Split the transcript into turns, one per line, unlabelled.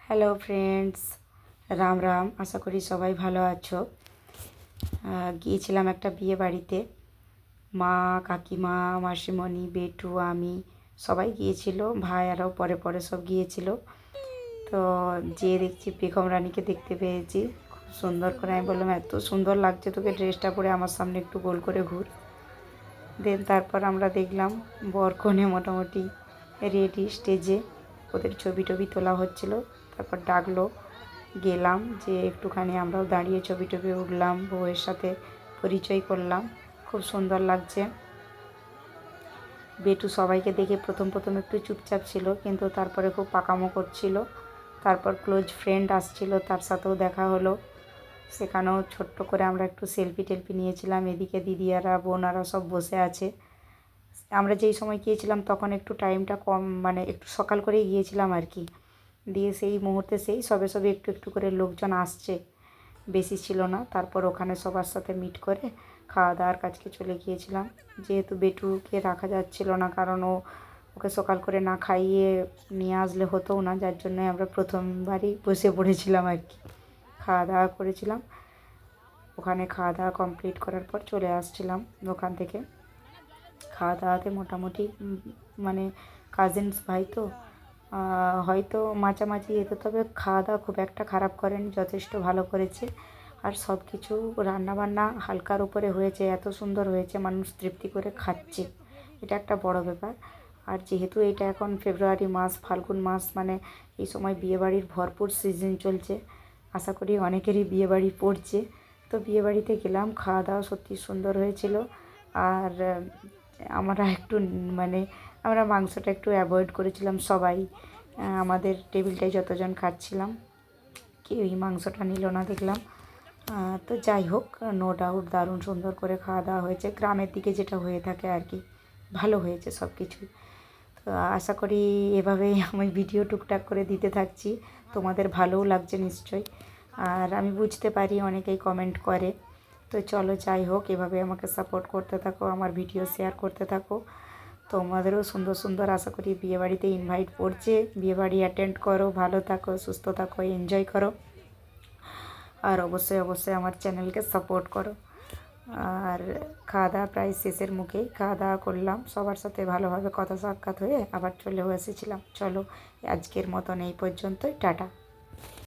Hello friends, Ram Ram. আশা করি সবাই ভালো আছো। গিয়েছিলাম একটা বিয়ে বাড়িতে। মা, কাকিমা, মাসিমণি, বেটু, আমি সবাই গিয়েছিল। ভাই আরও পরে পরে সব গিয়েছিল। তো যেয়ে দেখছি বেগম রানীকে দেখতে পেয়েছি খুব সুন্দর করে। আমি বললাম, এত সুন্দর লাগছে তোকে ড্রেসটা পরে, আমার সামনে একটু গোল করে ঘুর। তারপর আমরা দেখলাম বর কনে মোটামুটি রেডি স্টেজে, ওদের ছবি টবি তোলা হচ্ছিল। তারপর ডাকলো, গেলাম, যে একটুখানি আমরাও দাঁড়িয়ে ছবি টবি উঠলাম, বউয়ের সাথে পরিচয় করলাম। খুব সুন্দর লাগছে। বেটু সবাইকে দেখে প্রথম প্রথম একটু চুপচাপ ছিল, কিন্তু তারপরে খুব পাকামো করছিল। তারপর ক্লোজ ফ্রেন্ড আসছিল, তার সাথেও দেখা হলো। সেখানেও ছোট্ট করে আমরা একটু সেলফি টেলফি নিয়েছিলাম। এদিকে দিদিয়ারা, বোনারা সব বসে আছে। আমরা যেই সময় গিয়েছিলাম তখন একটু টাইমটা কম, মানে একটু সকাল করেই গিয়েছিলাম আর কি। দিয়ে সেই মুহূর্তে সেই সবে সবে একটু একটু করে লোকজন আসছে, বেশি ছিল না। তারপর ওখানে সবার সাথে মিট করে খাওয়া দাওয়ার কাছকে চলে গিয়েছিলাম। যেহেতু বেটুকে রাখা যাচ্ছিল না, কারণ ওকে সকাল করে না খাইয়ে নিয়ে আসলে হতোও না, যার জন্য আমরা প্রথমবারই বসে পড়েছিলাম আর কি। খাওয়া দাওয়া করেছিলাম। ওখানে খাওয়া দাওয়া কমপ্লিট করার পর চলে আসছিলাম ওখান থেকে। খাওয়া দাওয়াতে মোটামুটি মানে কাজিনস ভাই তো হয়তো মাঝামাঝি এতে, তবে খাওয়া দাওয়া খুব একটা খারাপ করেনি, যথেষ্ট ভালো করেছে। আর সব কিছু রান্নাবান্না হালকার উপরে হয়েছে, এত সুন্দর হয়েছে, মানুষ তৃপ্তি করে খাচ্ছে, এটা একটা বড় ব্যাপার। আর যেহেতু এটা এখন ফেব্রুয়ারি মাস, ফাল্গুন মাস, মানে এই সময় বিয়েবাড়ির ভরপুর সিজন চলছে। আশা করি অনেকেরই বিয়েবাড়ি পড়ছে। তো বিয়েবাড়িতে গেলাম, খাওয়া দাওয়া সত্যি সুন্দর হয়েছিল। আর আমরা একটু মানে আমরা মাংসটা একটু অ্যাভয়েড করেছিলাম সবাই। আমাদের টেবিলটায় যতজন খাচ্ছিলাম কেউই মাংসটা নিল না দেখলাম। তো যাই হোক, নো ডাউট দারুণ সুন্দর করে খাওয়া দাওয়া হয়েছে, গ্রামের দিকে যেটা হয়ে থাকে আর কি। ভালো হয়েছে সব কিছুই। তো আশা করি এভাবেই আমি ভিডিও টুকটাক করে দিতে থাকছি, তোমাদের ভালোও লাগছে নিশ্চয়ই। আর আমি বুঝতে পারি অনেকেই কমেন্ট করে। তো চলো, যাই হোক, এভাবে আমাকে সাপোর্ট করতে থাকো, আমার ভিডিও শেয়ার করতে থাকো। তোমাদেরও সুন্দর সুন্দর আশা করি বিয়েবাড়িতে ইনভাইট পড়ছে, বিয়েবাড়ি অ্যাটেন্ড করো, ভালো থাকো, সুস্থ থাকো, এনজয় করো। আর অবশ্যই অবশ্যই আমার চ্যানেলকে সাপোর্ট করো। আর খাওয়া দাওয়া প্রায় শেষের মুখেই খাওয়া দাওয়া করলাম, সবার সাথে ভালোভাবে কথা সাক্ষাৎ হয়ে আবার চলেও এসেছিলাম। চলো, আজকের মতন এই পর্যন্তই, টাটা।